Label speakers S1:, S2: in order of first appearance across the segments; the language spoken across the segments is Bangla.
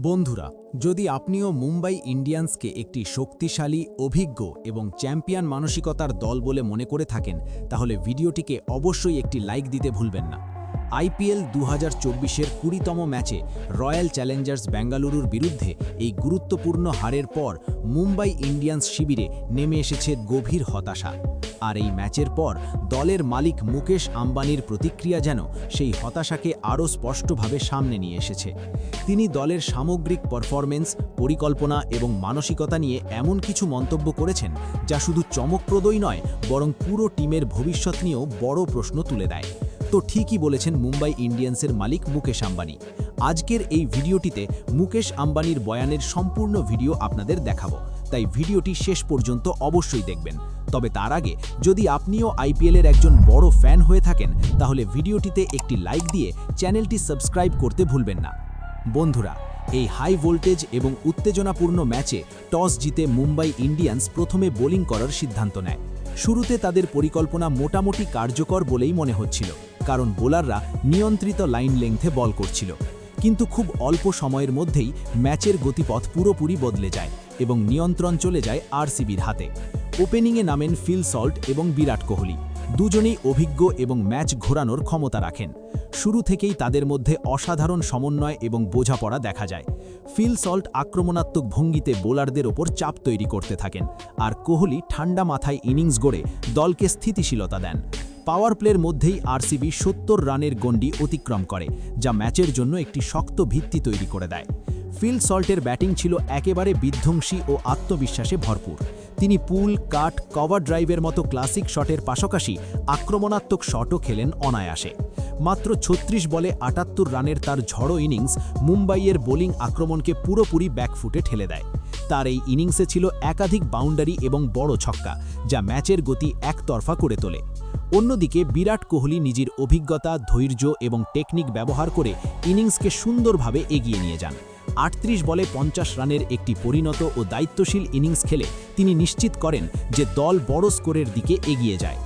S1: বন্ধুরা, যদি আপনিও মুম্বাই ইন্ডিয়ান্সকে একটি শক্তিশালী, অভিজ্ঞ এবং চ্যাম্পিয়ন মানসিকতার দল বলে মনে করে থাকেন, তাহলে ভিডিওটিকে অবশ্যই একটি লাইক দিতে ভুলবেন না। আইপিএল 2024-এর 20তম ম্যাচে রয়্যাল চ্যালেঞ্জার্স বেঙ্গালুরুর বিরুদ্ধে এই গুরুত্বপূর্ণ হারের পর মুম্বাই ইন্ডিয়ান্স শিবিরে নেমে এসেছে গভীর হতাশা। আর এই ম্যাচের পর দলের মালিক মুকেশ আম্বানির প্রতিক্রিয়া যেন সেই হতাশাকে আরও স্পষ্টভাবে সামনে নিয়ে এসেছে। তিনি দলের সামগ্রিক পারফরম্যান্স, পরিকল্পনা এবং মানসিকতা নিয়ে এমন কিছু মন্তব্য করেছেন যা শুধু চমকপ্রদই নয়, বরং পুরো টিমের ভবিষ্যৎ নিয়েও বড় প্রশ্ন তুলে দেয়। তো ঠিকই বলেছেন মুম্বাই ইন্ডিয়ান্সের মালিক মুকেশ আম্বানি। আজকের এই ভিডিওটিতে মুকেশ আম্বানির বয়ানের সম্পূর্ণ ভিডিও আপনাদের দেখাবো, তাই ভিডিওটি শেষ পর্যন্ত অবশ্যই দেখবেন। তবে তার আগে যদি আপনিও আইপিএলের একজন বড় ফ্যান হয়ে থাকেন, তাহলে ভিডিওটিতে একটি লাইক দিয়ে চ্যানেলটি সাবস্ক্রাইব করতে ভুলবেন না। বন্ধুরা, এই হাই ভোল্টেজ এবং উত্তেজনাপূর্ণ ম্যাচে টস জিতে মুম্বাই ইন্ডিয়ান্স প্রথমে বোলিং করার সিদ্ধান্ত নেয়। শুরুতে তাদের পরিকল্পনা মোটামুটি কার্যকর বলেই মনে হচ্ছিল, কারণ বোলাররা নিয়ন্ত্রিত লাইন লেংথে বল করছিল। কিন্তু খুব অল্প সময়ের মধ্যেই ম্যাচের গতিপথ পুরোপুরি বদলে যায় এবং নিয়ন্ত্রণ চলে যায় আরসিবির হাতে। ওপেনিংয়ে নামেন ফিল সল্ট এবং বিরাট কোহলি, দুজনেই অভিজ্ঞ এবং ম্যাচ ঘোরানোর ক্ষমতা রাখেন। শুরু থেকেই তাদের মধ্যে অসাধারণ সমন্বয় এবং বোঝাপড়া দেখা যায়। ফিল সল্ট আক্রমণাত্মক ভঙ্গিতে বোলারদের ওপর চাপ তৈরি করতে থাকেন, আর কোহলি ঠান্ডা মাথায় ইনিংস গড়ে দলকে স্থিতিশীলতা দেন। পাওয়ার প্লের মধ্যেই আরসিবি 70 রানের গণ্ডি অতিক্রম করে, যা ম্যাচের জন্য একটি শক্ত ভিত্তি তৈরি করে দেয়। ফিল সল্টের ব্যাটিং ছিল একেবারে বিধ্বংসী ও আত্মবিশ্বাসে ভরপুর। তিনি পুল, কাট, কভার ড্রাইভের মতো ক্লাসিক শটের পাশাপাশি আক্রমণাত্মক শটও খেলেন অনায়াসে। মাত্র 36 বলে 78 রানের তার ঝড়ো ইনিংস মুম্বাইয়ের বোলিং আক্রমণকে পুরোপুরি ব্যাকফুটে ঠেলে দেয়। তার এই ইনিংসে ছিল একাধিক বাউন্ডারি এবং বড় ছক্কা, যা ম্যাচের গতি একতরফা করে তোলে। অন্যদিকে বিরাট কোহলি নিজের অভিজ্ঞতা, ধৈর্য এবং টেকনিক ব্যবহার করে ইনিংসকে সুন্দরভাবে এগিয়ে নিয়ে যান। 38 বলে 50 রানের একটি পরিণত ও দায়িত্বশীল ইনিংস খেলে তিনি নিশ্চিত করেন যে দল বড় স্কোরের দিকে এগিয়ে যায়।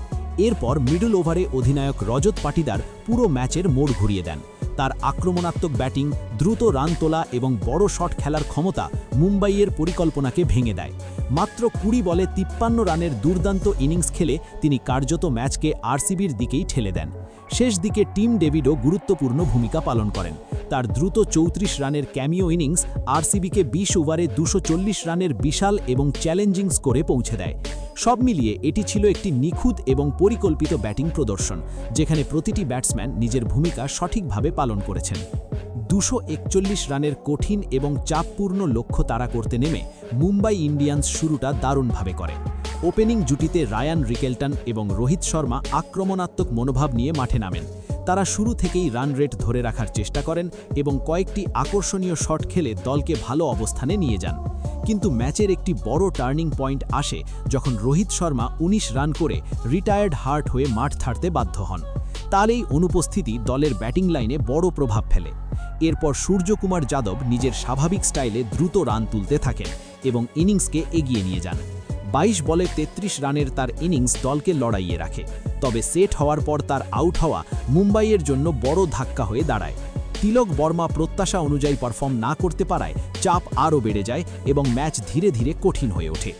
S1: এরপর মিডল ওভারে অধিনায়ক রজত পাটিদার পুরো ম্যাচের মোড় ঘুরিয়ে দেন। তার আক্রমণাত্মক ব্যাটিং, দ্রুত রান তোলা এবং বড় শট খেলার ক্ষমতা মুম্বাইয়ের পরিকল্পনাকে ভেঙে দেয়। মাত্র 20 বলে 53 রানের দুর্দান্ত ইনিংস খেলে তিনি কার্যত ম্যাচকে আরসিবির দিকেই ঠেলে দেন। শেষ দিকে টিম ডেভিডও গুরুত্বপূর্ণ ভূমিকা পালন করেন। তার দ্রুত 34 রানের ক্যামিও ইনিংস আরসিবিকে 20 ওভারে 240 রানের বিশাল এবং চ্যালেঞ্জিং স্কোরে পৌঁছে দেয়। সব মিলিয়ে এটি ছিল একটি নিখুঁত এবং পরিকল্পিত ব্যাটিং প্রদর্শন, যেখানে প্রতিটি ব্যাটসম্যান নিজের ভূমিকা সঠিকভাবে পালন করেছেন। 241 রানের কঠিন এবং চাপপূর্ণ লক্ষ্য তাড়া করতে নেমে মুম্বাই ইন্ডিয়ান্স শুরুটা দারুণভাবে করে। ওপেনিং জুটিতে রায়ান রিকেলটন এবং রোহিত শর্মা আক্রমণাত্মক মনোভাব নিয়ে মাঠে নামেন। তারা শুরু থেকেই রান রেট ধরে রাখার চেষ্টা করেন এবং কয়েকটি আকর্ষণীয় শট খেলে দলকে ভালো অবস্থানে নিয়ে যান। কিন্তু ম্যাচের একটি বড় টার্নিং পয়েন্ট আসে যখন রোহিত শর্মা 19 রান করে রিটায়ার্ড হার্ট হয়ে মাঠ ছাড়তে বাধ্য হন। তার এই অনুপস্থিতি দলের ব্যাটিং লাইনে বড় প্রভাব ফেলে। এরপর সূর্যকুমার যাদব নিজের স্বাভাবিক স্টাইলে দ্রুত রান তুলতে থাকেন এবং ইনিংসকে এগিয়ে নিয়ে যান। 22 বলে 33 রানের তার ইনিংস দলকে লড়াইয়ে রাখে। তবে সেট হওয়ার পর তার আউট হওয়া মুম্বাইয়ের জন্য বড় ধাক্কা হয়ে দাঁড়ায়। তিলক বর্মা প্রত্যাশা অনুযায়ী পারফর্ম না করতে পারায় চাপ আরও বেড়ে যায় এবং ম্যাচ ধীরে ধীরে কঠিন হয়ে ওঠে।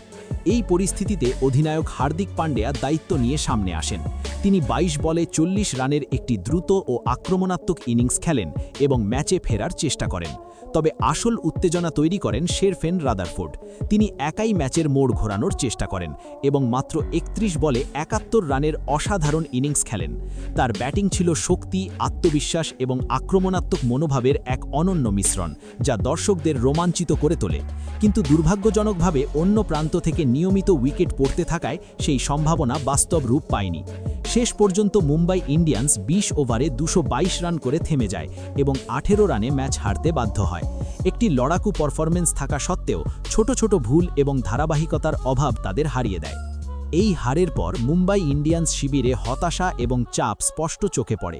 S1: এই পরিস্থিতিতে অধিনায়ক হার্দিক পান্ডিয়া দায়িত্ব নিয়ে সামনে আসেন। তিনি 22 বলে 40 রানের একটি দ্রুত ও আক্রমণাত্মক ইনিংস খেলেন এবং ম্যাচে ফেরার চেষ্টা করেন। তবে আসল উত্তেজনা তৈরি করেন শেরফেন রাদারফোর্ড। তিনি একাই ম্যাচের মোড় ঘোরানোর চেষ্টা করেন এবং মাত্র 31 বলে 71 রানের অসাধারণ ইনিংস খেলেন। তার ব্যাটিং ছিল শক্তি, আত্মবিশ্বাস এবং আক্রমণাত্মক মনোভাবের এক অনন্য মিশ্রণ, যা দর্শকদের রোমাঞ্চিত করে তোলে। কিন্তু দুর্ভাগ্যজনকভাবে অন্য প্রান্ত থেকে নিয়মিত উইকেট পড়তে থাকায় সেই সম্ভাবনা বাস্তব রূপ পায়নি। শেষ পর্যন্ত মুম্বাই ইন্ডিয়ান্স 20 ওভারে 222 রান করে থেমে যায় এবং 18 রানে ম্যাচ হারতে বাধ্য হয়। একটি লড়াকু পারফরম্যান্স থাকা সত্ত্বেও ছোট ছোট ভুল এবং ধারাবাহিকতার অভাব তাদের হারিয়ে দেয়। এই হারের পর মুম্বাই ইন্ডিয়ান্স শিবিরে হতাশা এবং চাপ স্পষ্ট চোখে পড়ে।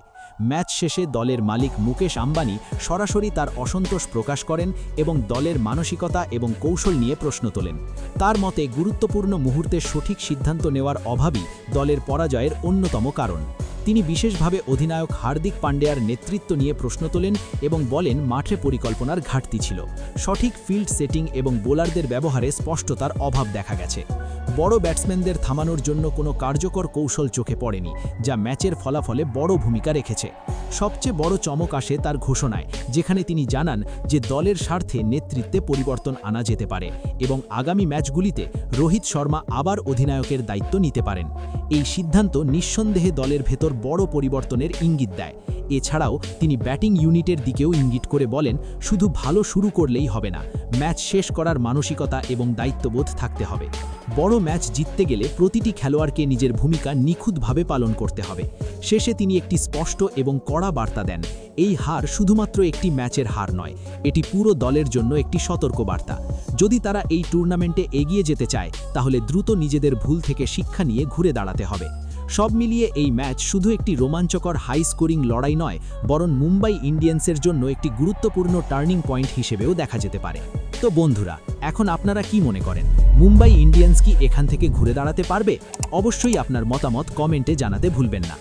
S1: ম্যাচ শেষে দলের মালিক মুকেশ আম্বানি সরাসরি তার অসন্তোষ প্রকাশ করেন এবং দলের মানসিকতা এবং কৌশল নিয়ে প্রশ্ন তোলেন। তার মতে গুরুত্বপূর্ণ মুহূর্তে সঠিক সিদ্ধান্ত নেওয়ার অভাবই দলের পরাজয়ের অন্যতম কারণ। তিনি বিশেষভাবে অধিনায়ক হার্দিক পান্ডিয়ার নেতৃত্ব নিয়ে প্রশ্ন তোলেন এবং বলেন মাঠে পরিকল্পনার ঘাটতি ছিল, সঠিক ফিল্ড সেটিং এবং বোলারদের ব্যবহারে স্পষ্টতার অভাব দেখা গেছে। বড় ব্যাটসম্যানদের থামানোর জন্য কোনো কার্যকর কৌশল চোখে পড়েনি, যা ম্যাচের ফলাফলে বড় ভূমিকা রেখেছে। সবচেয়ে বড় চমক আসে তার ঘোষণায়, যেখানে তিনি জানান যে দলের স্বার্থে নেতৃত্বে পরিবর্তন আনা যেতে পারে এবং আগামী ম্যাচগুলিতে রোহিত শর্মা আবার অধিনায়কের দায়িত্ব নিতে পারেন। এই সিদ্ধান্ত নিঃসন্দেহে দলের ভেতর বড় পরিবর্তনের ইঙ্গিত দেয়। এছাড়াও তিনি ব্যাটিং ইউনিটের দিকেও ইঙ্গিত করে বলেন, শুধু ভালো শুরু করলেই হবে না, ম্যাচ শেষ করার মানসিকতা এবং দায়িত্ববোধ থাকতে হবে। বড় ম্যাচ জিততে গেলে প্রতিটি খেলোয়াড়কে নিজের ভূমিকা নিখুঁতভাবে পালন করতে হবে। শেষে তিনি একটি স্পষ্ট এবং কড়া বার্তা দেন, এই হার শুধুমাত্র একটি ম্যাচের হার নয়, এটি পুরো দলের জন্য একটি সতর্ক বার্তা। যদি তারা এই টুর্নামেন্টে এগিয়ে যেতে চায়, তাহলে দ্রুত নিজেদের ভুল থেকে শিক্ষা নিয়ে ঘুরে দাঁড়াতে হবে। সব মিলিয়ে এই ম্যাচ শুধু একটি রোমাঞ্চকর হাই স্কোরিং লড়াই নয়, বরং মুম্বাই ইন্ডিয়ান্সের জন্য একটি গুরুত্বপূর্ণ টার্নিং পয়েন্ট হিসেবেও দেখা যেতে পারে। তো বন্ধুরা, এখন আপনারা কি মনে করেন, মুম্বাই ইন্ডিয়ান্স কি এখান থেকে ঘুরে দাঁড়াতে পারবে? অবশ্যই আপনার মতামত কমেন্টে জানাতে ভুলবেন না।